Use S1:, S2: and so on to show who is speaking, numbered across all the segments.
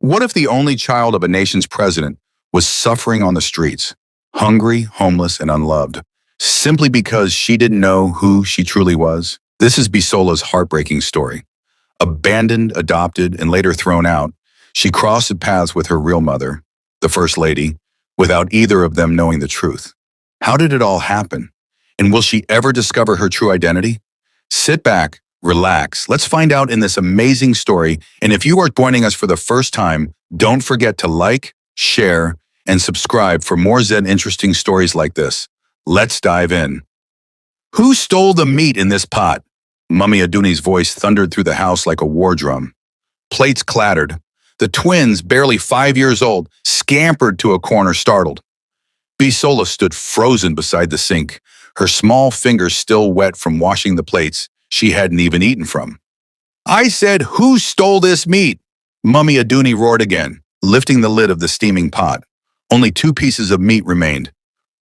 S1: What if the only child of a nation's president was suffering on the streets, hungry, homeless, and unloved, simply because she didn't know who she truly was? This is Bisola's heartbreaking story. Abandoned, adopted, and later thrown out, she crossed paths with her real mother, the First Lady, without either of them knowing the truth. How did it all happen? And will she ever discover her true identity? Sit back, relax. Let's find out in this amazing story. And if you are joining us for the first time, don't forget to like, share, and subscribe for more Zen interesting stories like this. Let's dive in. Who stole the meat in this pot? Mummy Aduni's voice thundered through the house like a war drum. Plates clattered. The twins, barely 5 years old, scampered to a corner startled. Bisola stood frozen beside the sink, her small fingers still wet from washing the plates she hadn't even eaten from. I said, who stole this meat? Mummy Aduni roared again, lifting the lid of the steaming pot. Only 2 pieces of meat remained.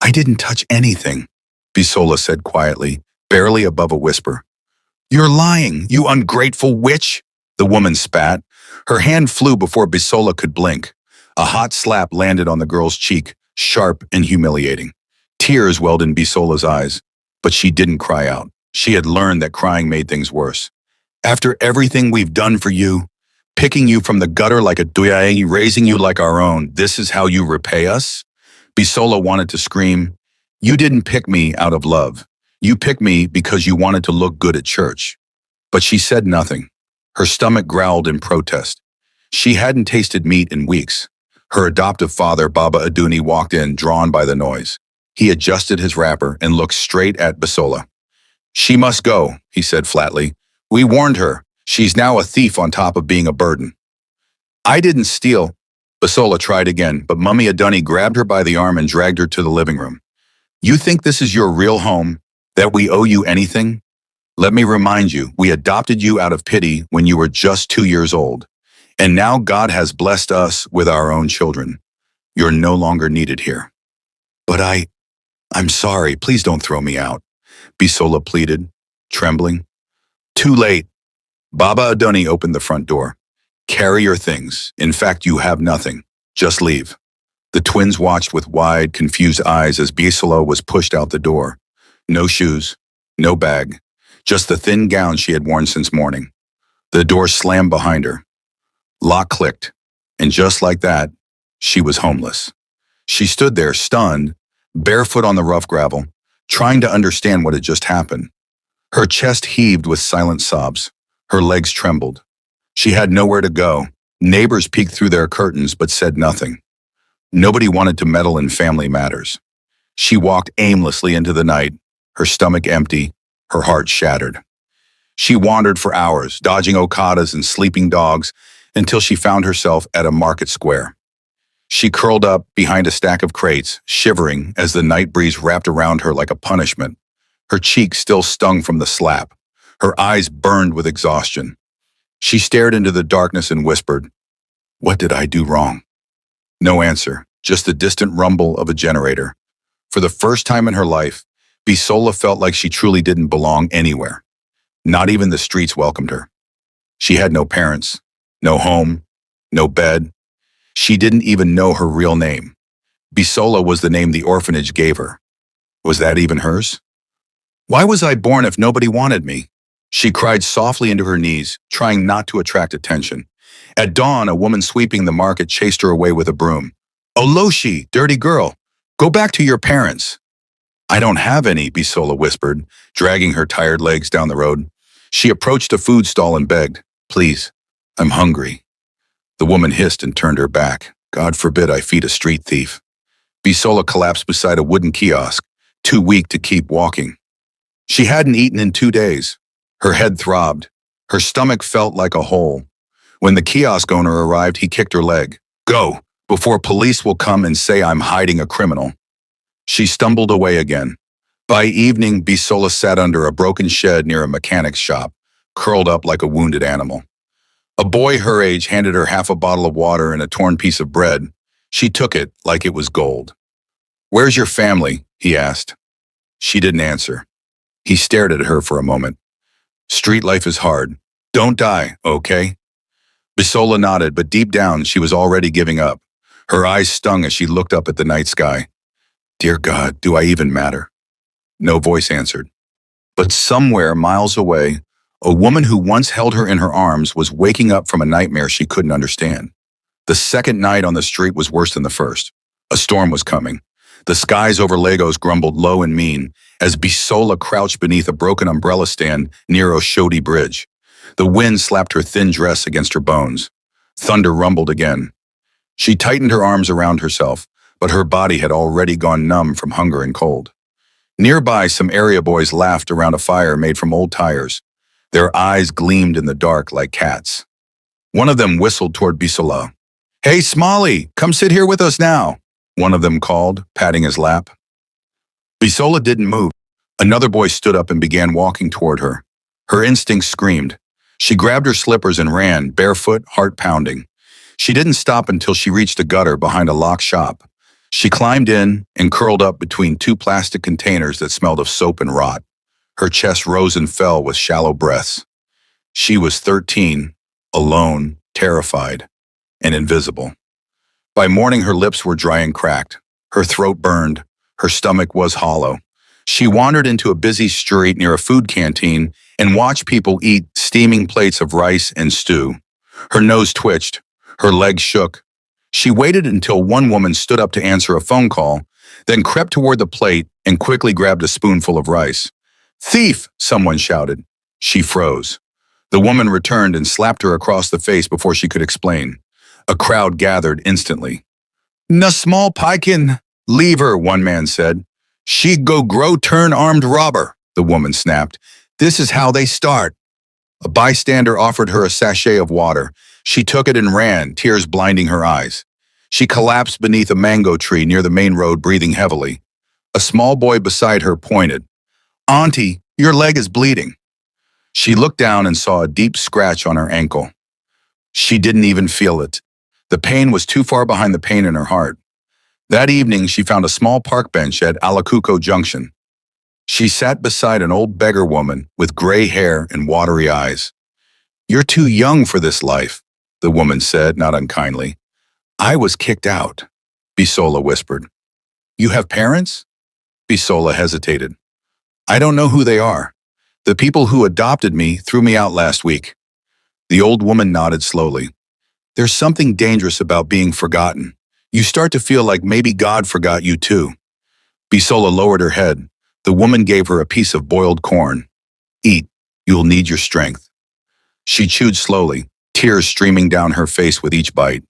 S1: I didn't touch anything, Bisola said quietly, barely above a whisper. You're lying, you ungrateful witch, the woman spat. Her hand flew before Bisola could blink. A hot slap landed on the girl's cheek, sharp and humiliating. Tears welled in Bisola's eyes, but she didn't cry out. She had learned that crying made things worse. After everything we've done for you, picking you from the gutter like a duyai, raising you like our own, this is how you repay us? Bisola wanted to scream, you didn't pick me out of love. You picked me because you wanted to look good at church. But she said nothing. Her stomach growled in protest. She hadn't tasted meat in weeks. Her adoptive father, Baba Aduni, walked in, drawn by the noise. He adjusted his wrapper and looked straight at Bisola. She must go, he said flatly. We warned her. She's now a thief on top of being a burden. I didn't steal. Bisola tried again, but Mummy Aduni grabbed her by the arm and dragged her to the living room. You think this is your real home? That we owe you anything? Let me remind you, we adopted you out of pity when you were just 2 years old. And now God has blessed us with our own children. You're no longer needed here. But I'm sorry, please don't throw me out, Bisola pleaded, trembling. Too late. Baba Aduni opened the front door. Carry your things. In fact, you have nothing. Just leave. The twins watched with wide, confused eyes as Bisola was pushed out the door. No shoes, no bag, just the thin gown she had worn since morning. The door slammed behind her. Lock clicked, and just like that, she was homeless. She stood there, stunned, barefoot on the rough gravel, trying to understand what had just happened. Her chest heaved with silent sobs. Her legs trembled. She had nowhere to go. Neighbors peeked through their curtains but said nothing. Nobody wanted to meddle in family matters. She walked aimlessly into the night, her stomach empty, her heart shattered. She wandered for hours, dodging okadas and sleeping dogs, until she found herself at a market square. She curled up behind a stack of crates, shivering as the night breeze wrapped around her like a punishment. Her cheeks still stung from the slap. Her eyes burned with exhaustion. She stared into the darkness and whispered, "What did I do wrong?" No answer, just the distant rumble of a generator. For the first time in her life, Bisola felt like she truly didn't belong anywhere. Not even the streets welcomed her. She had no parents, no home, no bed. She didn't even know her real name. Bisola was the name the orphanage gave her. Was that even hers? Why was I born if nobody wanted me? She cried softly into her knees, trying not to attract attention. At dawn, a woman sweeping the market chased her away with a broom. "Oloshi, dirty girl, go back to your parents." I don't have any, Bisola whispered, dragging her tired legs down the road. She approached a food stall and begged, "Please, I'm hungry." The woman hissed and turned her back. God forbid I feed a street thief. Bisola collapsed beside a wooden kiosk, too weak to keep walking. She hadn't eaten in 2 days. Her head throbbed. Her stomach felt like a hole. When the kiosk owner arrived, he kicked her leg. "Go, before police will come and say I'm hiding a criminal." She stumbled away again. By evening, Bisola sat under a broken shed near a mechanic's shop, curled up like a wounded animal. A boy her age handed her half a bottle of water and a torn piece of bread. She took it like it was gold. "Where's your family?" he asked. She didn't answer. He stared at her for a moment. "Street life is hard. Don't die, okay?" Bisola nodded, but deep down she was already giving up. Her eyes stung as she looked up at the night sky. Dear God, do I even matter? No voice answered. But somewhere, miles away, a woman who once held her in her arms was waking up from a nightmare she couldn't understand. The second night on the street was worse than the first. A storm was coming. The skies over Lagos grumbled low and mean as Bisola crouched beneath a broken umbrella stand near Oshodi Bridge. The wind slapped her thin dress against her bones. Thunder rumbled again. She tightened her arms around herself, but her body had already gone numb from hunger and cold. Nearby, some area boys laughed around a fire made from old tires. Their eyes gleamed in the dark like cats. One of them whistled toward Bisola. Hey, Smalley, come sit here with us now, one of them called, patting his lap. Bisola didn't move. Another boy stood up and began walking toward her. Her instincts screamed. She grabbed her slippers and ran, barefoot, heart pounding. She didn't stop until she reached a gutter behind a locked shop. She climbed in and curled up between two plastic containers that smelled of soap and rot. Her chest rose and fell with shallow breaths. She was 13, alone, terrified, and invisible. By morning, her lips were dry and cracked. Her throat burned. Her stomach was hollow. She wandered into a busy street near a food canteen and watched people eat steaming plates of rice and stew. Her nose twitched. Her legs shook. She waited until one woman stood up to answer a phone call, then crept toward the plate and quickly grabbed a spoonful of rice. Thief! Someone shouted. She froze. The woman returned and slapped her across the face before she could explain. A crowd gathered instantly. Na small pikin, leave her, one man said. She go grow turn armed robber, the woman snapped. This is how they start. A bystander offered her a sachet of water. She took it and ran, tears blinding her eyes. She collapsed beneath a mango tree near the main road, breathing heavily. A small boy beside her pointed. Auntie, your leg is bleeding. She looked down and saw a deep scratch on her ankle. She didn't even feel it. The pain was too far behind the pain in her heart. That evening, she found a small park bench at Alacuco Junction. She sat beside an old beggar woman with gray hair and watery eyes. You're too young for this life, the woman said, not unkindly. I was kicked out, Bisola whispered. You have parents? Bisola hesitated. I don't know who they are. The people who adopted me threw me out last week. The old woman nodded slowly. There's something dangerous about being forgotten. You start to feel like maybe God forgot you too. Bisola lowered her head. The woman gave her a piece of boiled corn. Eat, you'll need your strength. She chewed slowly, tears streaming down her face with each bite.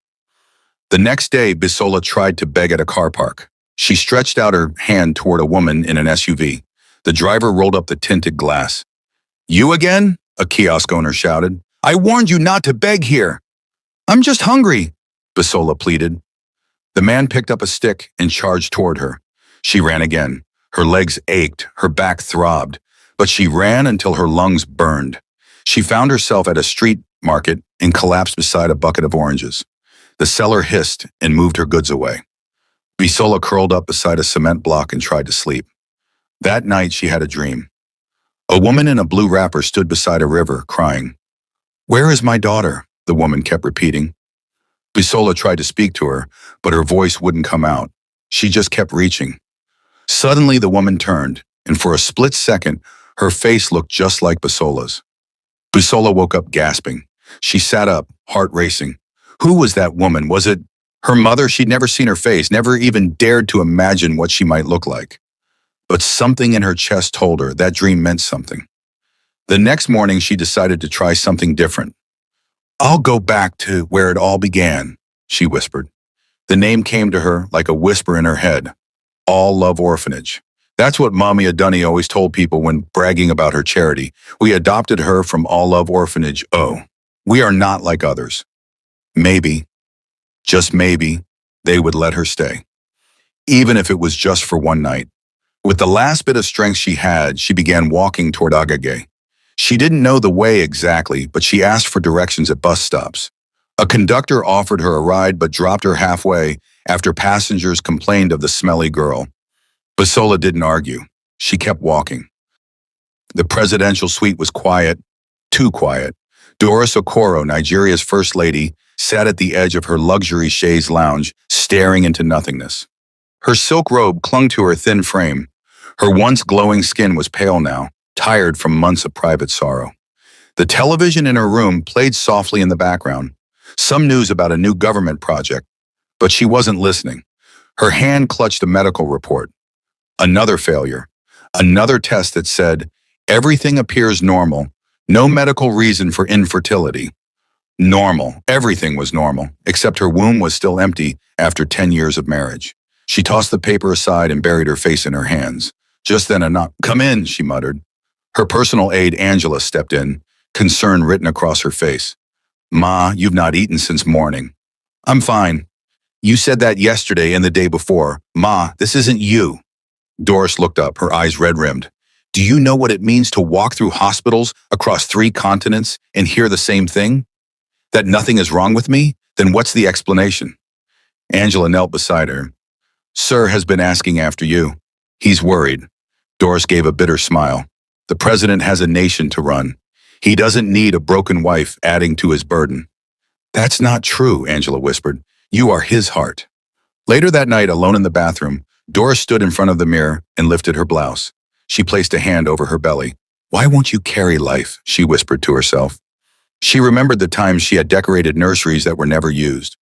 S1: The next day, Bisola tried to beg at a car park. She stretched out her hand toward a woman in an SUV. The driver rolled up the tinted glass. You again? A kiosk owner shouted. I warned you not to beg here. I'm just hungry, Bisola pleaded. The man picked up a stick and charged toward her. She ran again. Her legs ached, her back throbbed, but she ran until her lungs burned. She found herself at a street market and collapsed beside a bucket of oranges. The seller hissed and moved her goods away. Bisola curled up beside a cement block and tried to sleep. That night she had a dream. A woman in a blue wrapper stood beside a river, crying. Where is my daughter? The woman kept repeating. Bisola tried to speak to her, but her voice wouldn't come out. She just kept reaching. Suddenly the woman turned, and for a split second, her face looked just like Bisola's. Bisola woke up gasping. She sat up, heart racing. Who was that woman? Was it her mother? She'd never seen her face, never even dared to imagine what she might look like. But something in her chest told her that dream meant something. The next morning, she decided to try something different. I'll go back to where it all began, she whispered. The name came to her like a whisper in her head. All Love Orphanage. That's what Mommy Adunni always told people when bragging about her charity. We adopted her from All Love Orphanage. Oh, we are not like others. Maybe, just maybe, they would let her stay. Even if it was just for one night. With the last bit of strength she had, she began walking toward Agege. She didn't know the way exactly, but she asked for directions at bus stops. A conductor offered her a ride but dropped her halfway after passengers complained of the smelly girl. Bisola didn't argue. She kept walking. The presidential suite was quiet, too quiet. Doris Okoro, Nigeria's first lady, sat at the edge of her luxury chaise lounge, staring into nothingness. Her silk robe clung to her thin frame. Her once glowing skin was pale now, tired from months of private sorrow. The television in her room played softly in the background. Some news about a new government project, but she wasn't listening. Her hand clutched a medical report. Another failure. Another test that said, everything appears normal. No medical reason for infertility. Normal. Everything was normal, except her womb was still empty after 10 years of marriage. She tossed the paper aside and buried her face in her hands. Just then a knock. "Come in," she muttered. Her personal aide, Angela, stepped in, concern written across her face. "Ma, you've not eaten since morning." "I'm fine. You said that yesterday and the day before. Ma, this isn't you." Doris looked up, her eyes red-rimmed. "Do you know what it means to walk through hospitals across 3 continents and hear the same thing? That nothing is wrong with me? Then what's the explanation?" Angela knelt beside her. "Sir has been asking after you. He's worried." Doris gave a bitter smile. "The president has a nation to run. He doesn't need a broken wife adding to his burden." "That's not true," Angela whispered. "You are his heart." Later that night, alone in the bathroom, Doris stood in front of the mirror and lifted her blouse. She placed a hand over her belly. "Why won't you carry life?" she whispered to herself. She remembered the times she had decorated nurseries that were never used,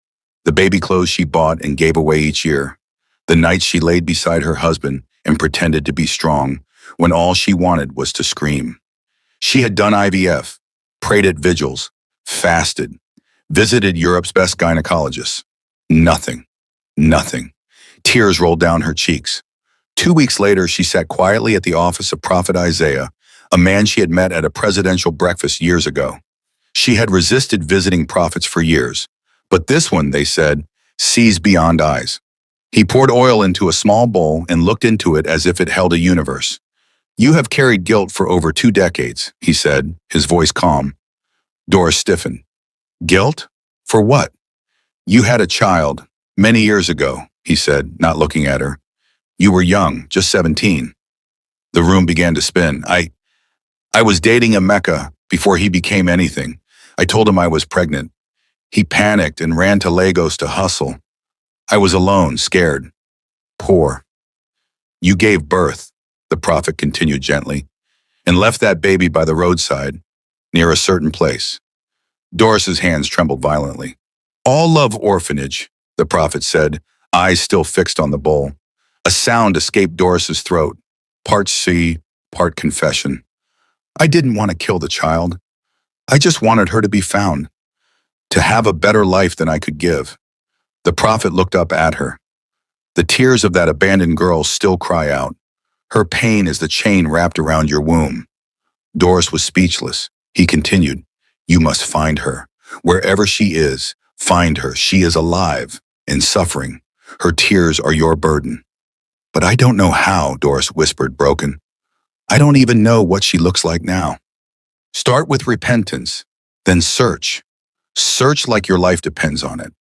S1: the baby clothes she bought and gave away each year, the nights she laid beside her husband and pretended to be strong when all she wanted was to scream. She had done IVF, prayed at vigils, fasted, visited Europe's best gynecologists. Nothing. Nothing. Tears rolled down her cheeks. 2 weeks later, she sat quietly at the office of Prophet Isaiah, a man she had met at a presidential breakfast years ago. She had resisted visiting prophets for years, but this one, they said, sees beyond eyes. He poured oil into a small bowl and looked into it as if it held a universe. "You have carried guilt for over 2 decades, he said, his voice calm. Doris stiffened. "Guilt? For what?" "You had a child, many years ago," he said, not looking at her. "You were young, just 17. The room began to spin. I was dating Emeka before he became anything. I told him I was pregnant. He panicked and ran to Lagos to hustle. I was alone, scared, poor. You gave birth," the prophet continued gently, "and left that baby by the roadside, near a certain place." Doris's hands trembled violently. "All Love Orphanage," the prophet said, eyes still fixed on the bowl. A sound escaped Doris's throat, part sea, part confession. "I didn't want to kill the child. I just wanted her to be found, to have a better life than I could give." The prophet looked up at her. "The tears of that abandoned girl still cry out. Her pain is the chain wrapped around your womb." Doris was speechless. He continued, "You must find her. Wherever she is, find her. She is alive and suffering. Her tears are your burden." "But I don't know how," Doris whispered, broken. "I don't even know what she looks like now." "Start with repentance, then search. Search like your life depends on it."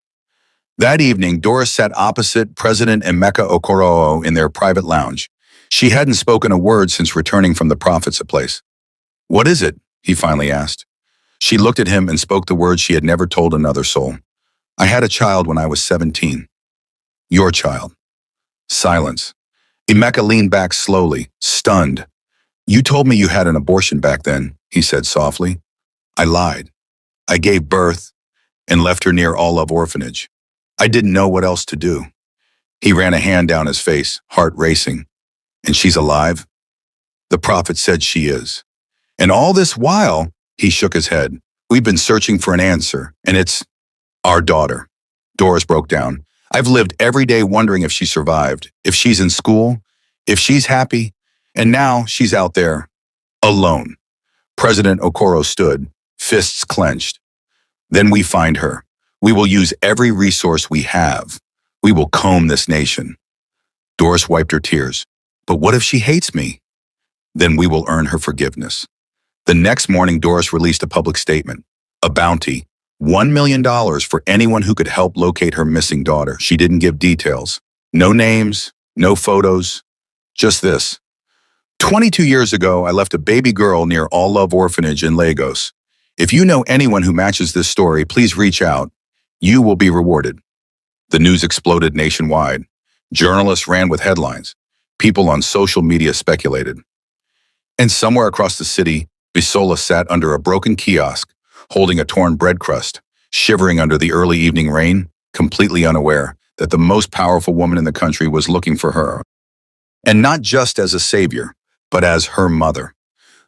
S1: That evening, Doris sat opposite President Emeka Okorowo in their private lounge. She hadn't spoken a word since returning from the prophet's place. "What is it?" he finally asked. She looked at him and spoke the words she had never told another soul. "I had a child when I was 17. Your child." Silence. Emeka leaned back slowly, stunned. "You told me you had an abortion back then," he said softly. "I lied. I gave birth and left her near All Love Orphanage. I didn't know what else to do." He ran a hand down his face, heart racing. "And she's alive?" "The prophet said she is." "And all this while," he shook his head, "we've been searching for an answer, and it's our daughter." Doris broke down. "I've lived every day wondering if she survived, if she's in school, if she's happy, and now she's out there, alone." President Okoro stood, fists clenched. "Then we find her. We will use every resource we have. We will comb this nation." Doris wiped her tears. "But what if she hates me?" "Then we will earn her forgiveness." The next morning, Doris released a public statement. A bounty, $1 million for anyone who could help locate her missing daughter. She didn't give details. No names, no photos, just this. 22 years ago, I left a baby girl near All Love Orphanage in Lagos. If you know anyone who matches this story, please reach out. You will be rewarded. The news exploded nationwide. Journalists ran with headlines. People on social media speculated. And somewhere across the city, Bisola sat under a broken kiosk, holding a torn bread crust, shivering under the early evening rain, completely unaware that the most powerful woman in the country was looking for her. And not just as a savior, but as her mother.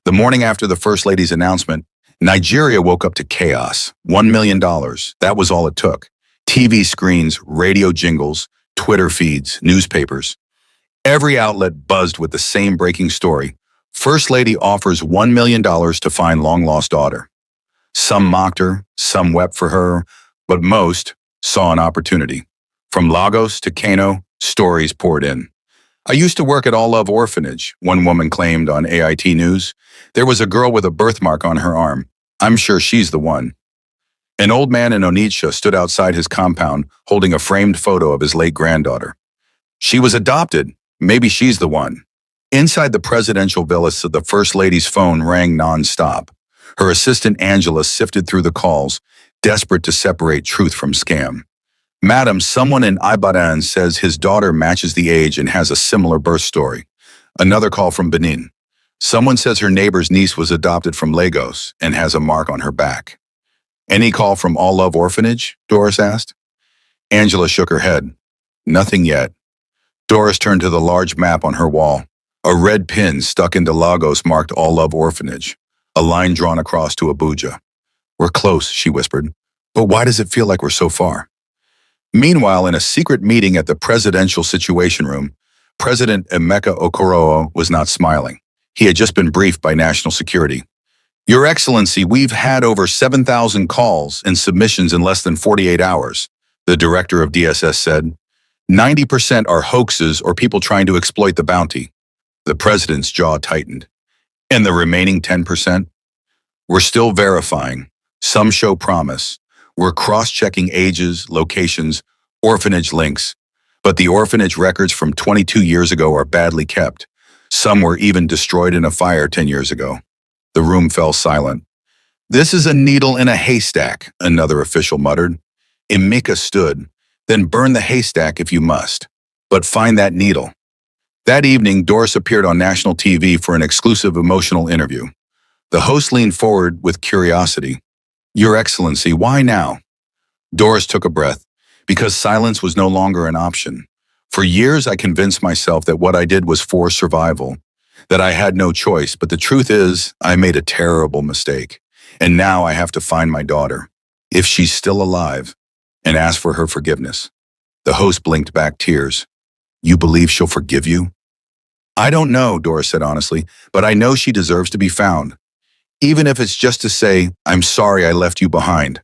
S1: The morning after the First Lady's announcement, Nigeria woke up to chaos. $1 million. That was all it took. TV screens, radio jingles, Twitter feeds, newspapers. Every outlet buzzed with the same breaking story. First Lady offers $1 million to find long-lost daughter. Some mocked her, some wept for her, but most saw an opportunity. From Lagos to Kano, stories poured in. I used to work at All Love Orphanage, one woman claimed on AIT News. There was a girl with a birthmark on her arm. I'm sure she's the one. An old man in Onitsha stood outside his compound holding a framed photo of his late granddaughter. She was adopted. Maybe she's the one. Inside the presidential villa, the First Lady's phone rang non-stop. Her assistant Angela sifted through the calls, desperate to separate truth from scam. Madam, someone in Ibadan says his daughter matches the age and has a similar birth story. Another call from Benin. Someone says her neighbor's niece was adopted from Lagos and has a mark on her back. Any call from All Love Orphanage? Doris asked. Angela shook her head. Nothing yet. Doris turned to the large map on her wall. A red pin stuck into Lagos marked All Love Orphanage, a line drawn across to Abuja. We're close, she whispered. But why does it feel like we're so far? Meanwhile, in a secret meeting at the presidential situation room, President Emeka Okorowo was not smiling. He had just been briefed by national security. Your Excellency, we've had over 7,000 calls and submissions in less than 48 hours, the director of DSS said. 90% are hoaxes or people trying to exploit the bounty. The president's jaw tightened. And the remaining 10%? We're still verifying. Some show promise. We're cross-checking ages, locations, orphanage links. But the orphanage records from 22 years ago are badly kept. Some were even destroyed in a fire 10 years ago. The room fell silent. This is a needle in a haystack, another official muttered. Emeka stood. Then burn the haystack if you must. But find that needle. That evening, Doris appeared on national TV for an exclusive emotional interview. The host leaned forward with curiosity. Your Excellency, why now? Doris took a breath, because silence was no longer an option. For years, I convinced myself that what I did was for survival, that I had no choice, but the truth is, I made a terrible mistake. And now I have to find my daughter, if she's still alive, and ask for her forgiveness. The host blinked back tears. You believe she'll forgive you? I don't know, Doris said honestly, but I know she deserves to be found. Even if it's just to say, I'm sorry I left you behind.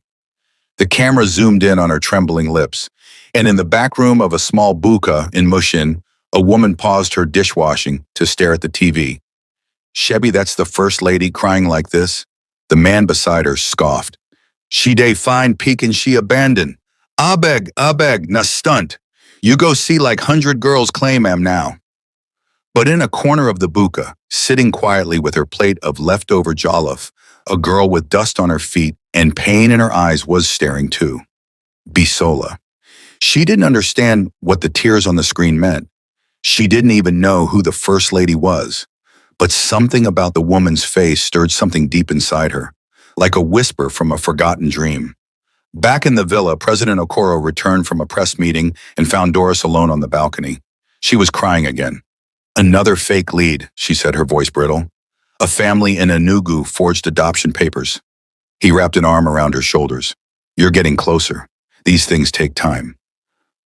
S1: The camera zoomed in on her trembling lips, and in the back room of a small buka in Mushin, a woman paused her dishwashing to stare at the TV. Shebi, that's the First Lady crying like this? The man beside her scoffed. She dey fine peekin' she abandoned. Abeg, na stunt. You go see like 100 girls claim am now. But in a corner of the buka, sitting quietly with her plate of leftover jollof, a girl with dust on her feet and pain in her eyes was staring too. Bisola. She didn't understand what the tears on the screen meant. She didn't even know who the First Lady was. But something about the woman's face stirred something deep inside her, like a whisper from a forgotten dream. Back in the villa, President Okoro returned from a press meeting and found Doris alone on the balcony. She was crying again. Another fake lead, she said, her voice brittle. A family in Enugu forged adoption papers. He wrapped an arm around her shoulders. You're getting closer. These things take time.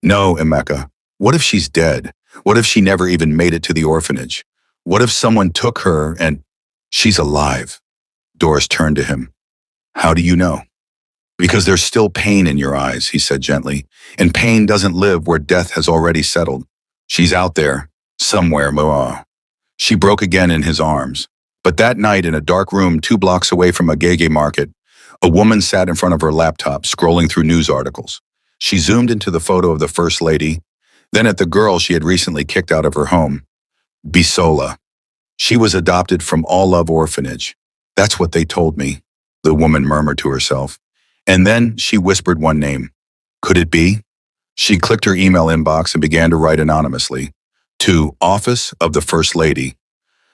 S1: No, Emeka. What if she's dead? What if she never even made it to the orphanage? What if someone took her and she's alive? Doris turned to him. How do you know? Because there's still pain in your eyes, he said gently, and pain doesn't live where death has already settled. She's out there, somewhere, Moa. She broke again in his arms. But that night in a dark room 2 blocks away from a Agege market, a woman sat in front of her laptop scrolling through news articles. She zoomed into the photo of the First Lady, then at the girl she had recently kicked out of her home. Bisola. She was adopted from All Love Orphanage. That's what they told me. the woman murmured to herself. And then she whispered one name. Could it be? She clicked her email inbox and began to write anonymously. To Office of the First Lady.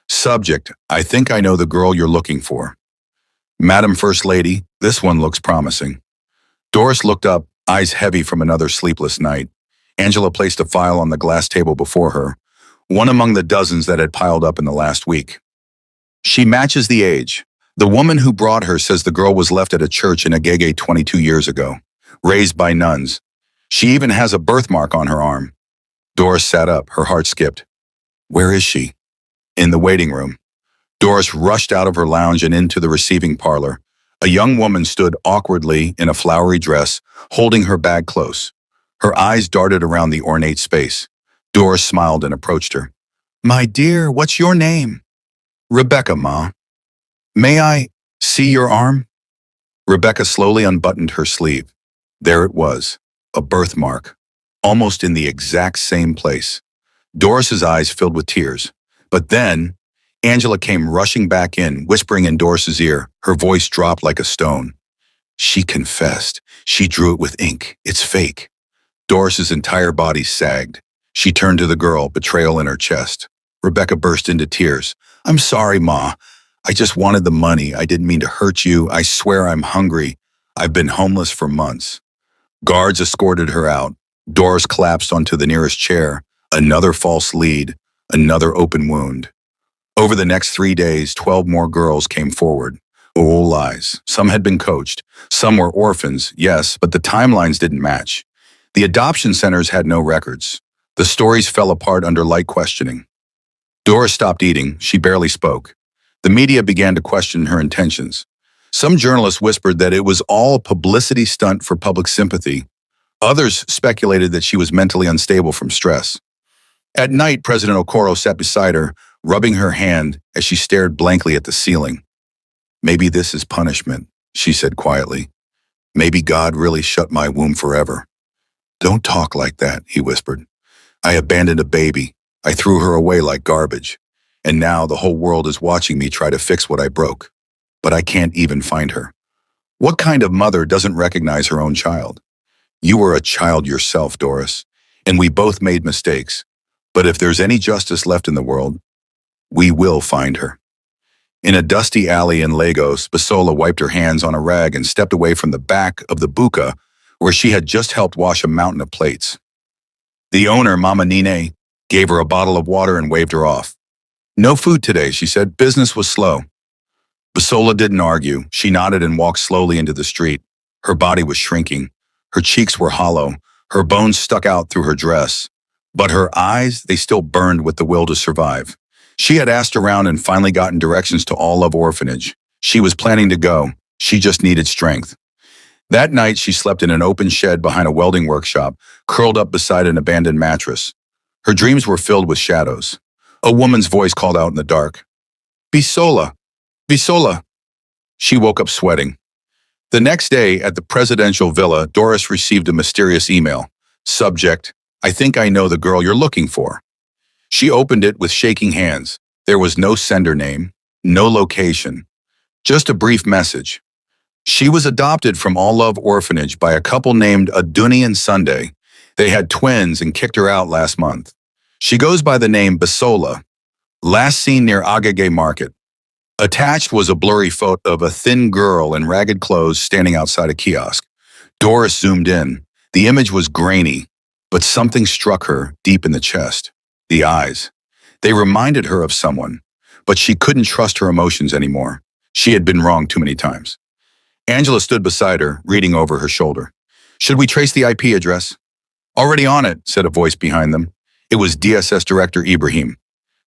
S1: Subject, I think I know the girl you're looking for. Madam First Lady, this one looks promising. Doris looked up, eyes heavy from another sleepless night. Angela placed a file on the glass table before her, one among the dozens that had piled up in the last week. She matches the age. The woman who brought her says the girl was left at a church in Agege 22 years ago, raised by nuns. She even has a birthmark on her arm. Doris sat up, her heart skipped. Where is she? In the waiting room. Doris rushed out of her lounge and into the receiving parlor. A young woman stood awkwardly in a flowery dress, holding her bag close. Her eyes darted around the ornate space. Doris smiled and approached her. My dear, what's your name? Rebecca, Ma. May I see your arm? Rebecca slowly unbuttoned her sleeve. There it was, a birthmark, almost in the exact same place. Doris's eyes filled with tears. But then, Angela came rushing back in, whispering in Doris's ear. Her voice dropped like a stone. She confessed. She drew it with ink. It's fake. Doris's entire body sagged. She turned to the girl, betrayal in her chest. Rebecca burst into tears. I'm sorry, Ma. I just wanted the money. I didn't mean to hurt you. I swear I'm hungry. I've been homeless for months. Guards escorted her out. Doris collapsed onto the nearest chair. Another false lead. Another open wound. Over the next 3 days, 12 more girls came forward. All lies. Some had been coached. Some were orphans, yes, but the timelines didn't match. The adoption centers had no records. The stories fell apart under light questioning. Doris stopped eating. She barely spoke. The media began to question her intentions. Some journalists whispered that it was all a publicity stunt for public sympathy. Others speculated that she was mentally unstable from stress. At night, President Okoro sat beside her, rubbing her hand as she stared blankly at the ceiling. Maybe this is punishment, she said quietly. Maybe God really shut my womb forever. Don't talk like that, he whispered. I abandoned a baby. I threw her away like garbage. And now the whole world is watching me try to fix what I broke. But I can't even find her. What kind of mother doesn't recognize her own child? You were a child yourself, Doris, and we both made mistakes. But if there's any justice left in the world, we will find her. In a dusty alley in Lagos, Bisola wiped her hands on a rag and stepped away from the back of the buka where she had just helped wash a mountain of plates. The owner, Mama Nine, gave her a bottle of water and waved her off. No food today, she said. Business was slow. Bisola didn't argue. She nodded and walked slowly into the street. Her body was shrinking. Her cheeks were hollow. Her bones stuck out through her dress. But her eyes, they still burned with the will to survive. She had asked around and finally gotten directions to All Love Orphanage. She was planning to go. She just needed strength. That night, she slept in an open shed behind a welding workshop, curled up beside an abandoned mattress. Her dreams were filled with shadows. A woman's voice called out in the dark. Bisola! Bisola! She woke up sweating. The next day, at the presidential villa, Doris received a mysterious email. Subject, I think I know the girl you're looking for. She opened it with shaking hands. There was no sender name, no location, just a brief message. She was adopted from All Love Orphanage by a couple named Aduni and Sunday. They had twins and kicked her out last month. She goes by the name Bisola, last seen near Agege Market. Attached was a blurry photo of a thin girl in ragged clothes standing outside a kiosk. Doris zoomed in. The image was grainy, but something struck her deep in the chest. The eyes. They reminded her of someone, but she couldn't trust her emotions anymore. She had been wrong too many times. Angela stood beside her, reading over her shoulder. Should we trace the IP address? Already on it, said a voice behind them. It was DSS Director Ibrahim.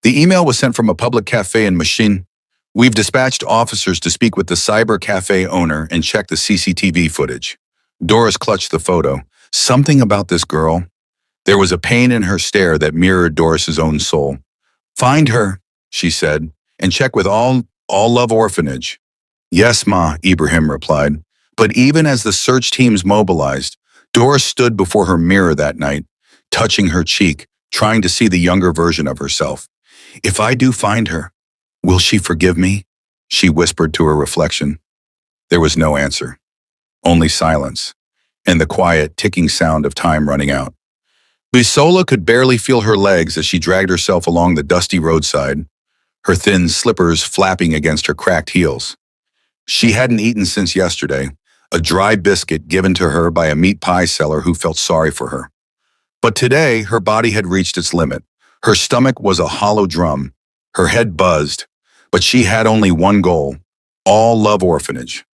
S1: The email was sent from a public cafe in Machine. We've dispatched officers to speak with the cyber cafe owner and check the CCTV footage. Doris clutched the photo. Something about this girl. There was a pain in her stare that mirrored Doris's own soul. Find her, she said, and check with All Love Orphanage. Yes, Ma, Ibrahim replied. But even as the search teams mobilized, Doris stood before her mirror that night, touching her cheek, trying to see the younger version of herself. If I do find her, will she forgive me? She whispered to her reflection. There was no answer, only silence, and the quiet, ticking sound of time running out. Bisola could barely feel her legs as she dragged herself along the dusty roadside, her thin slippers flapping against her cracked heels. She hadn't eaten since yesterday, a dry biscuit given to her by a meat pie seller who felt sorry for her. But today, her body had reached its limit. Her stomach was a hollow drum, her head buzzed, but she had only one goal: all love orphanage.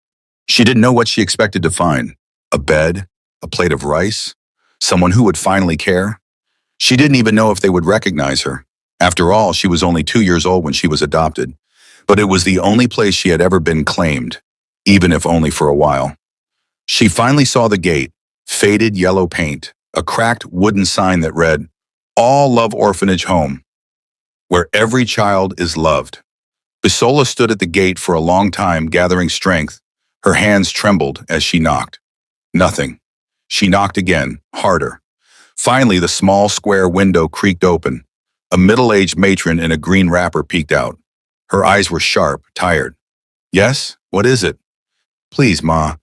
S1: She didn't know what she expected to find: a bed, a plate of rice, someone who would finally care. She didn't even know if they would recognize her. After all, she was only 2 years old when she was adopted, but it was the only place she had ever been claimed, even if only for a while. She finally saw the gate, faded yellow paint, a cracked wooden sign that read, "All Love Orphanage Home, where every child is loved." Bisola stood at the gate for a long time, gathering strength. Her hands trembled as she knocked. Nothing. She knocked again, harder. Finally, the small square window creaked open. A middle-aged matron in a green wrapper peeked out. Her eyes were sharp, tired. "Yes? What is it?" "Please, Ma.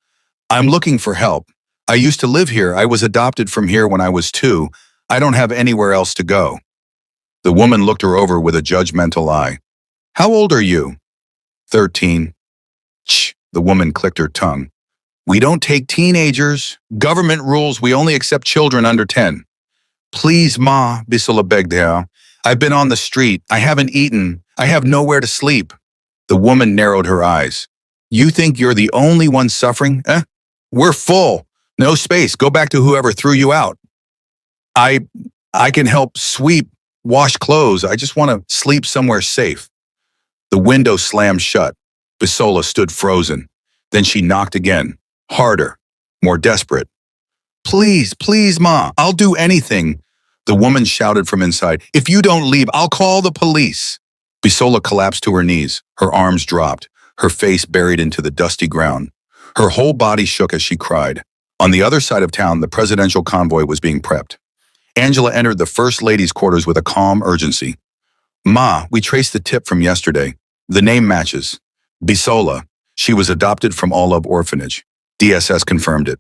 S1: I'm looking for help. I used to live here. I was adopted from here when I was 2. I don't have anywhere else to go." The woman looked her over with a judgmental eye. "How old are you?" 13. "Shh," the woman clicked her tongue. "We don't take teenagers. Government rules we only accept children under 10. "Please, Ma," Bisola begged her. "I've been on the street. I haven't eaten. I have nowhere to sleep." The woman narrowed her eyes. "You think you're the only one suffering? Eh? We're full. No space. Go back to whoever threw you out." I I can help sweep, wash clothes. I just want to sleep somewhere safe." The window slammed shut. Bisola stood frozen. Then she knocked again, harder, more desperate. "Please, please, Ma, I'll do anything." The woman shouted from inside. "If you don't leave, I'll call the police." Bisola collapsed to her knees. Her arms dropped, her face buried into the dusty ground. Her whole body shook as she cried. On the other side of town, the presidential convoy was being prepped. Angela entered the First Lady's quarters with a calm urgency. "Ma, we traced the tip from yesterday. The name matches. Bisola. She was adopted from All Love Orphanage. DSS confirmed it."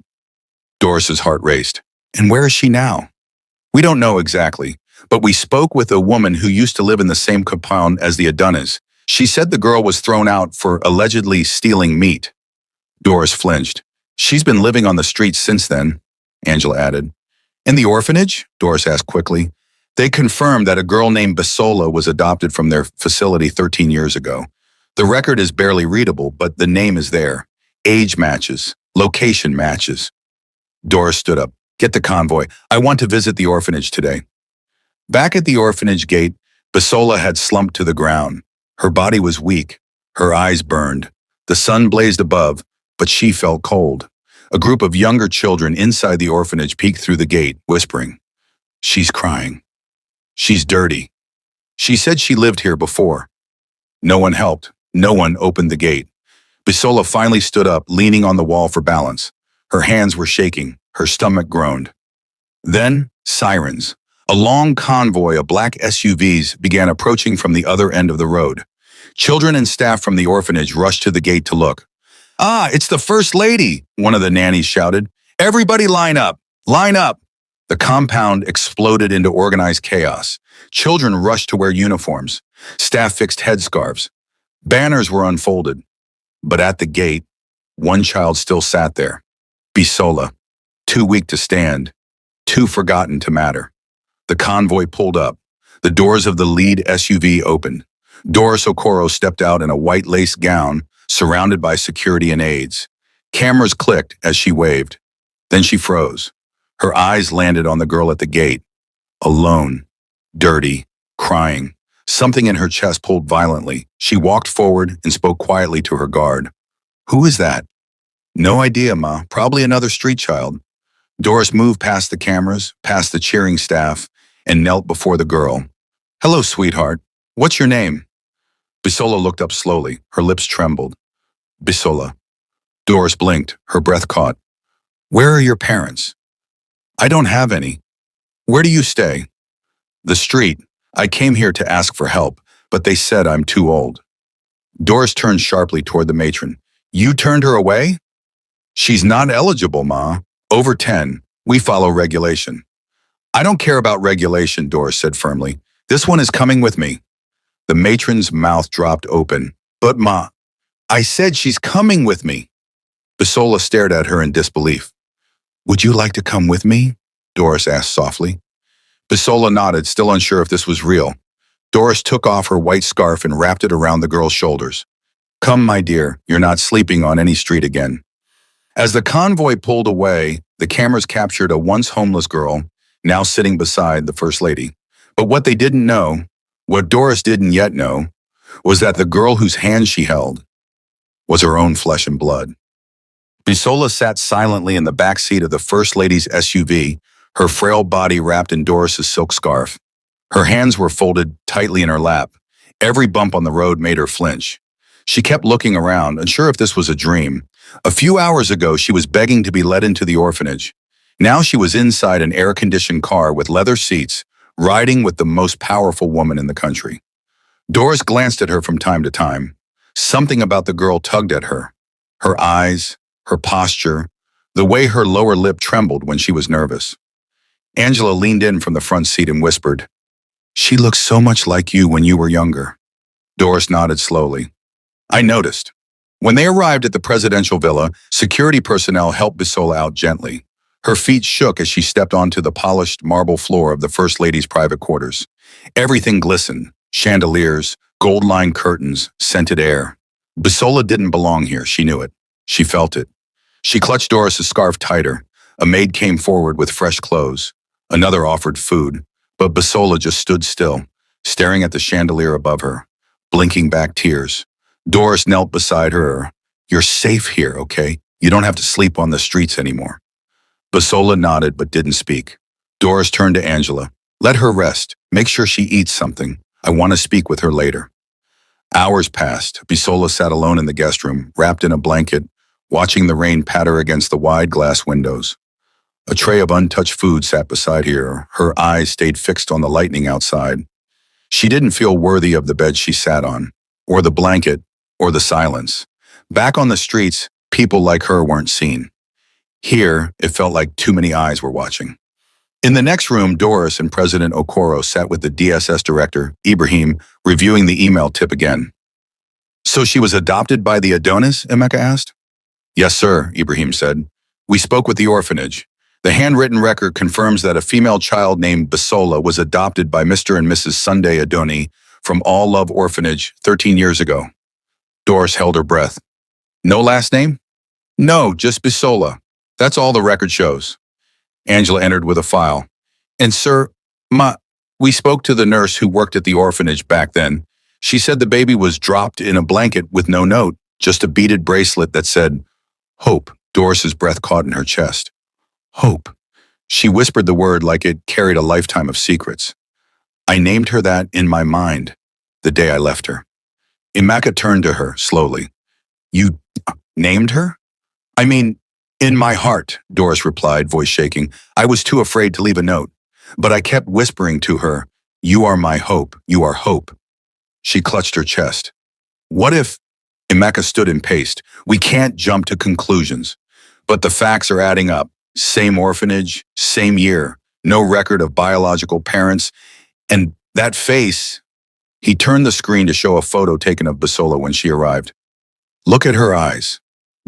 S1: Doris's heart raced. "And where is she now?" "We don't know exactly, but we spoke with a woman who used to live in the same compound as the Adonis. She said the girl was thrown out for allegedly stealing meat." Doris flinched. "She's been living on the streets since then," Angela added. "In the orphanage?" Doris asked quickly. "They confirmed that a girl named Bisola was adopted from their facility 13 years ago. The record is barely readable, but the name is there. Age matches, location matches." Doris stood up. "Get the convoy. I want to visit the orphanage today." Back at the orphanage gate, Bisola had slumped to the ground. Her body was weak. Her eyes burned. The sun blazed above, but she felt cold. A group of younger children inside the orphanage peeked through the gate, whispering, "She's crying. She's dirty. She said she lived here before." No one helped. No one opened the gate. Bisola finally stood up, leaning on the wall for balance. Her hands were shaking. Her stomach groaned. Then, sirens. A long convoy of black SUVs began approaching from the other end of the road. Children and staff from the orphanage rushed to the gate to look. "Ah, it's the First Lady," one of the nannies shouted. "Everybody line up! Line up!" The compound exploded into organized chaos. Children rushed to wear uniforms. Staff fixed headscarves. Banners were unfolded. But at the gate, one child still sat there. Bisola. Too weak to stand. Too forgotten to matter. The convoy pulled up. The doors of the lead SUV opened. Doris Okoro stepped out in a white lace gown, surrounded by security and aides. Cameras clicked as she waved. Then she froze. Her eyes landed on the girl at the gate. Alone. Dirty. Crying. Something in her chest pulled violently. She walked forward and spoke quietly to her guard. "Who is that?" "No idea, Ma. Probably another street child." Doris moved past the cameras, past the cheering staff, and knelt before the girl. "Hello, sweetheart. What's your name?" Bisola looked up slowly. Her lips trembled. "Bisola." Doris blinked, her breath caught. "Where are your parents?" "I don't have any." "Where do you stay?" "The street. I came here to ask for help, but they said I'm too old." Doris turned sharply toward the matron. You turned her away? She's not eligible, Ma. Over 10. We follow regulation. I don't care about regulation, Doris said firmly. This one is coming with me. The matron's mouth dropped open. But Ma, I said she's coming with me. Bisola stared at her in disbelief. Would you like to come with me? Doris asked softly. Bisola nodded, still unsure if this was real. Doris took off her white scarf and wrapped it around the girl's shoulders. Come, my dear, you're not sleeping on any street again. As the convoy pulled away, the cameras captured a once homeless girl, now sitting beside the First Lady. But what they didn't know, what Doris didn't yet know, was that the girl whose hand she held was her own flesh and blood. Bisola sat silently in the back seat of the First Lady's SUV, her frail body wrapped in Doris's silk scarf. Her hands were folded tightly in her lap. Every bump on the road made her flinch. She kept looking around, unsure if this was a dream. A few hours ago, she was begging to be let into the orphanage. Now she was inside an air-conditioned car with leather seats, riding with the most powerful woman in the country. Doris glanced at her from time to time. Something about the girl tugged at her. Her eyes, her posture, the way her lower lip trembled when she was nervous. Angela leaned in from the front seat and whispered, "She looks so much like you when you were younger." Doris nodded slowly. I noticed. When they arrived at the presidential villa, security personnel helped Bisola out gently. Her feet shook as she stepped onto the polished marble floor of the First Lady's private quarters. Everything glistened, chandeliers, gold-lined curtains, scented air. Bisola didn't belong here, she knew it. She felt it. She clutched Doris's scarf tighter. A maid came forward with fresh clothes. Another offered food, but Bisola just stood still, staring at the chandelier above her, blinking back tears. Doris knelt beside her. You're safe here, okay? You don't have to sleep on the streets anymore. Bisola nodded but didn't speak. Doris turned to Angela. Let her rest. Make sure she eats something. I want to speak with her later. Hours passed. Bisola sat alone in the guest room, wrapped in a blanket, watching the rain patter against the wide glass windows. A tray of untouched food sat beside her. Her eyes stayed fixed on the lightning outside. She didn't feel worthy of the bed she sat on, or the blanket, or the silence. Back on the streets, people like her weren't seen. Here, it felt like too many eyes were watching. In the next room, Doris and President Okoro sat with the DSS director, Ibrahim, reviewing the email tip again. So she was adopted by the Adonis, Emeka asked. Yes, sir, Ibrahim said. We spoke with the orphanage. The handwritten record confirms that a female child named Bisola was adopted by Mr. and Mrs. Sunday Adoni from All Love Orphanage 13 years ago. Doris held her breath. No last name? No, just Bisola. That's all the record shows. Angela entered with a file. And sir, we spoke to the nurse who worked at the orphanage back then. She said the baby was dropped in a blanket with no note, just a beaded bracelet that said, Hope. Doris's breath caught in her chest. Hope. She whispered the word like it carried a lifetime of secrets. I named her that in my mind the day I left her. Emeka turned to her slowly. You named her? I mean, in my heart, Doris replied, voice shaking. I was too afraid to leave a note, but I kept whispering to her, You are my hope, you are hope. She clutched her chest. What if? Emeka stood in pace. We can't jump to conclusions, but the facts are adding up. Same orphanage, same year, no record of biological parents, and that face. He turned the screen to show a photo taken of Bisola when she arrived. Look at her eyes.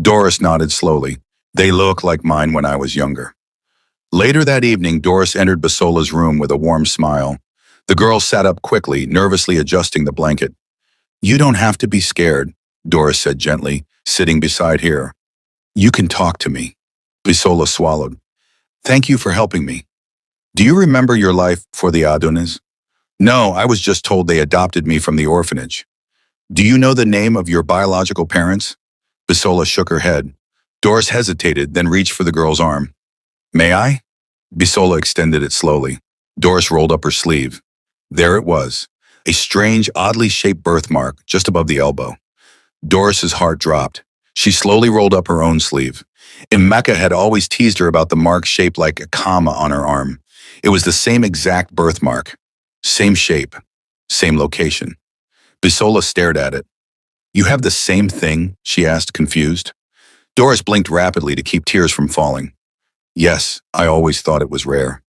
S1: Doris nodded slowly. They look like mine when I was younger. Later that evening, Doris entered Bisola's room with a warm smile. The girl sat up quickly, nervously adjusting the blanket. You don't have to be scared, Doris said gently, sitting beside her. You can talk to me. Bisola swallowed. Thank you for helping me. Do you remember your life for the Adonis? No, I was just told they adopted me from the orphanage. Do you know the name of your biological parents? Bisola shook her head. Doris hesitated, then reached for the girl's arm. May I? Bisola extended it slowly. Doris rolled up her sleeve. There it was, a strange, oddly shaped birthmark just above the elbow. Doris's heart dropped. She slowly rolled up her own sleeve. Emeka had always teased her about the mark shaped like a comma on her arm. It was the same exact birthmark. Same shape, same location. Bisola stared at it. You have the same thing? She asked, confused. Doris blinked rapidly to keep tears from falling. Yes, I always thought it was rare.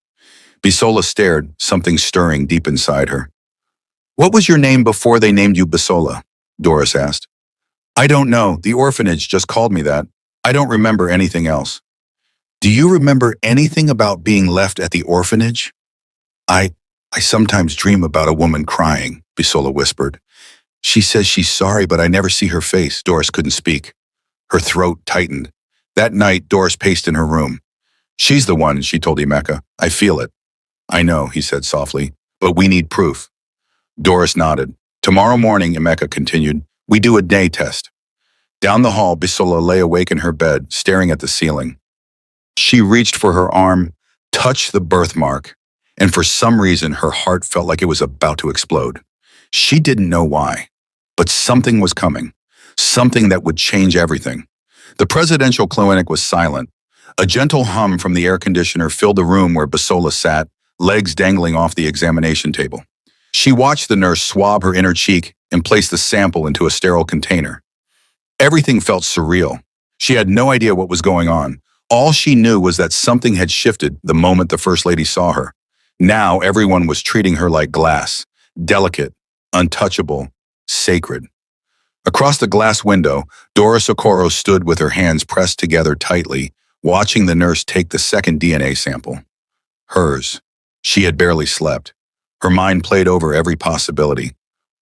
S1: Bisola stared, something stirring deep inside her. What was your name before they named you Bisola? Doris asked. I don't know. The orphanage just called me that. I don't remember anything else. Do you remember anything about being left at the orphanage? I sometimes dream about a woman crying, Bisola whispered. She says she's sorry, but I never see her face. Doris couldn't speak. Her throat tightened. That night, Doris paced in her room. She's the one, she told Emeka. I feel it. I know, he said softly, but we need proof. Doris nodded. Tomorrow morning, Emeka continued, we do a day test. Down the hall, Bisola lay awake in her bed, staring at the ceiling. She reached for her arm, touched the birthmark, and for some reason her heart felt like it was about to explode. She didn't know why, but something was coming, something that would change everything. The presidential clinic was silent. A gentle hum from the air conditioner filled the room where Bisola sat, legs dangling off the examination table. She watched the nurse swab her inner cheek and place the sample into a sterile container. Everything felt surreal. She had no idea what was going on. All she knew was that something had shifted the moment the First Lady saw her. Now everyone was treating her like glass, delicate, untouchable, sacred. Across the glass window, Doris Okoro stood with her hands pressed together tightly, watching the nurse take the second DNA sample. Hers. She had barely slept. Her mind played over every possibility.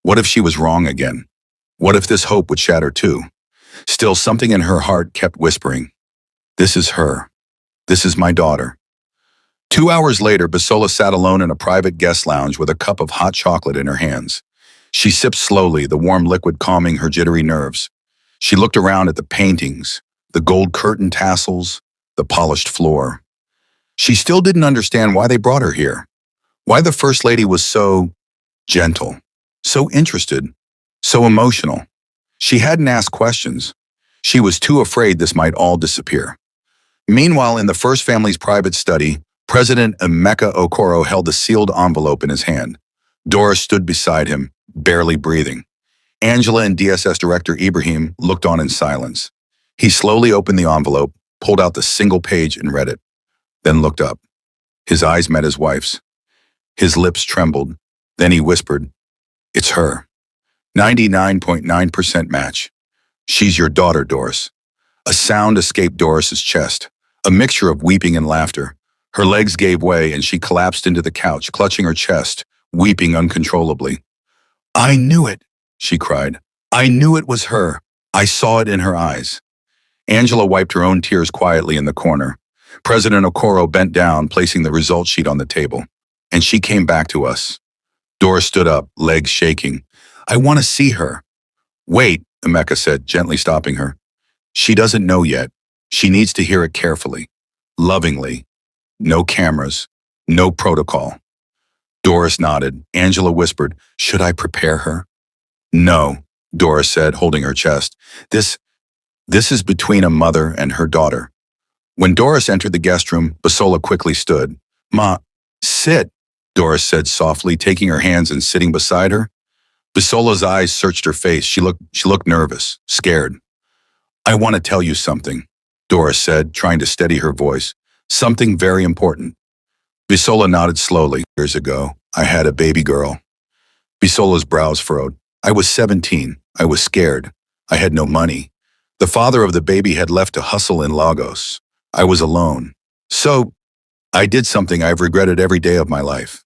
S1: What if she was wrong again? What if this hope would shatter too? Still, something in her heart kept whispering, this is her. This is my daughter. 2 hours later, Bisola sat alone in a private guest lounge with a cup of hot chocolate in her hands. She sipped slowly, the warm liquid calming her jittery nerves. She looked around at the paintings, the gold curtain tassels, the polished floor. She still didn't understand why they brought her here, why the First Lady was so gentle, so interested, so emotional. She hadn't asked questions. She was too afraid this might all disappear. Meanwhile, in the First Family's private study, President Emeka Okoro held a sealed envelope in his hand. Doris stood beside him, barely breathing. Angela and DSS Director Ibrahim looked on in silence. He slowly opened the envelope, pulled out the single page and read it, then looked up. His eyes met his wife's. His lips trembled. Then he whispered, it's her. 99.9% match. She's your daughter, Doris. A sound escaped Doris's chest, a mixture of weeping and laughter. Her legs gave way and she collapsed into the couch, clutching her chest, weeping uncontrollably. I knew it, she cried. I knew it was her. I saw it in her eyes. Angela wiped her own tears quietly in the corner. President Okoro bent down, placing the result sheet on the table. And she came back to us. Doris stood up, legs shaking. I want to see her. Wait, Emeka said, gently stopping her. She doesn't know yet. She needs to hear it carefully, lovingly. No cameras, no protocol. Doris nodded. Angela whispered, should I prepare her? No, Doris said, holding her chest. This is between a mother and her daughter. When Doris entered the guest room, Bisola quickly stood. Ma, sit, Doris said softly, taking her hands and sitting beside her. Bisola's eyes searched her face. She looked nervous, scared. I want to tell you something, Doris said, trying to steady her voice. Something very important. Bisola nodded slowly. Years ago, I had a baby girl. Bisola's brows furrowed. I was 17. I was scared. I had no money. The father of the baby had left to hustle in Lagos. I was alone. So, I did something I've regretted every day of my life.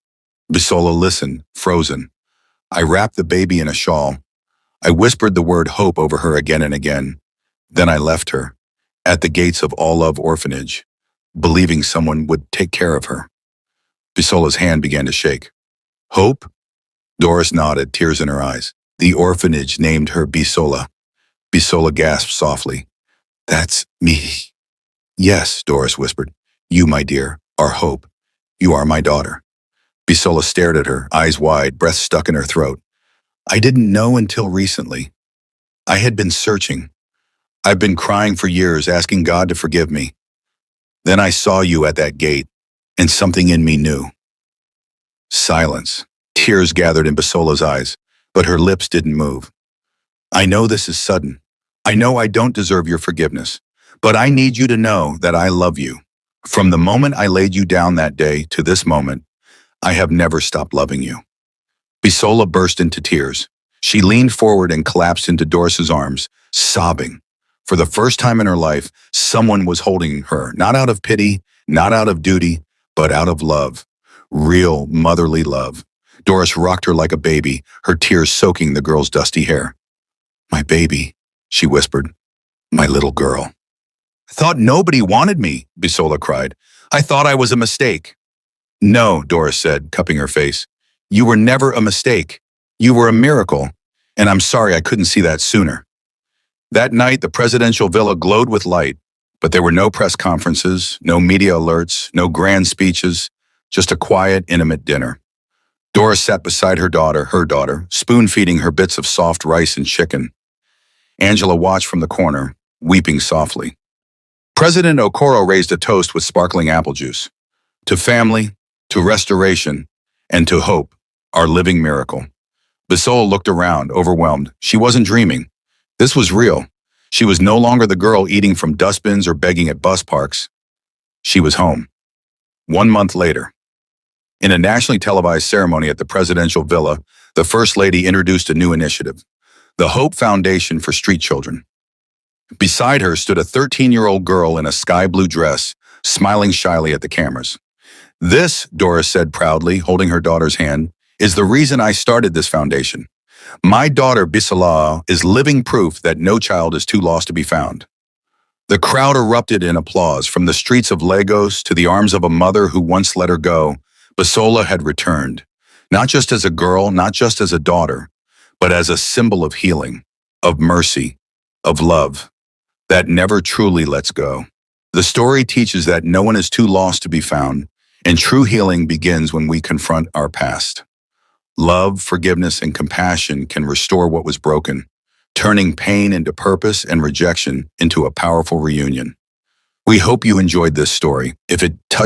S1: Bisola listened, frozen. I wrapped the baby in a shawl. I whispered the word hope over her again and again. Then I left her, at the gates of All Love Orphanage, believing someone would take care of her. Bisola's hand began to shake. Hope? Doris nodded, tears in her eyes. The orphanage named her Bisola. Bisola gasped softly. That's me. Yes, Doris whispered. You, my dear, are hope. You are my daughter. Bisola stared at her, eyes wide, breath stuck in her throat. I didn't know until recently. I had been searching. I've been crying for years, asking God to forgive me. Then I saw you at that gate, and something in me knew. Silence. Tears gathered in Bisola's eyes, but her lips didn't move. I know this is sudden. I know I don't deserve your forgiveness, but I need you to know that I love you. From the moment I laid you down that day to this moment, I have never stopped loving you." Bisola burst into tears. She leaned forward and collapsed into Doris's arms, sobbing. For the first time in her life, someone was holding her, not out of pity, not out of duty, but out of love. Real motherly love. Doris rocked her like a baby, her tears soaking the girl's dusty hair. "My baby," she whispered. "My little girl." "I thought nobody wanted me," Bisola cried. "I thought I was a mistake." "No," Doris said, cupping her face. "You were never a mistake. You were a miracle, and I'm sorry I couldn't see that sooner." That night, the presidential villa glowed with light, but there were no press conferences, no media alerts, no grand speeches, just a quiet, intimate dinner. Doris sat beside her daughter, spoon-feeding her bits of soft rice and chicken. Angela watched from the corner, weeping softly. President Okoro raised a toast with sparkling apple juice. To family, to restoration, and to hope, our living miracle. Bisola looked around, overwhelmed. She wasn't dreaming. This was real. She was no longer the girl eating from dustbins or begging at bus parks. She was home. 1 month later, in a nationally televised ceremony at the presidential villa, the First Lady introduced a new initiative, the Hope Foundation for Street Children. Beside her stood a 13-year-old girl in a sky blue dress, smiling shyly at the cameras. "This," Doris said proudly, holding her daughter's hand, "is the reason I started this foundation. My daughter Bisola is living proof that no child is too lost to be found." The crowd erupted in applause. From the streets of Lagos to the arms of a mother who once let her go, Bisola had returned, not just as a girl, not just as a daughter, but as a symbol of healing, of mercy, of love that never truly lets go. The story teaches that no one is too lost to be found, and true healing begins when we confront our past. Love, forgiveness, and compassion can restore what was broken, turning pain into purpose and rejection into a powerful reunion. We hope you enjoyed this story. If it touched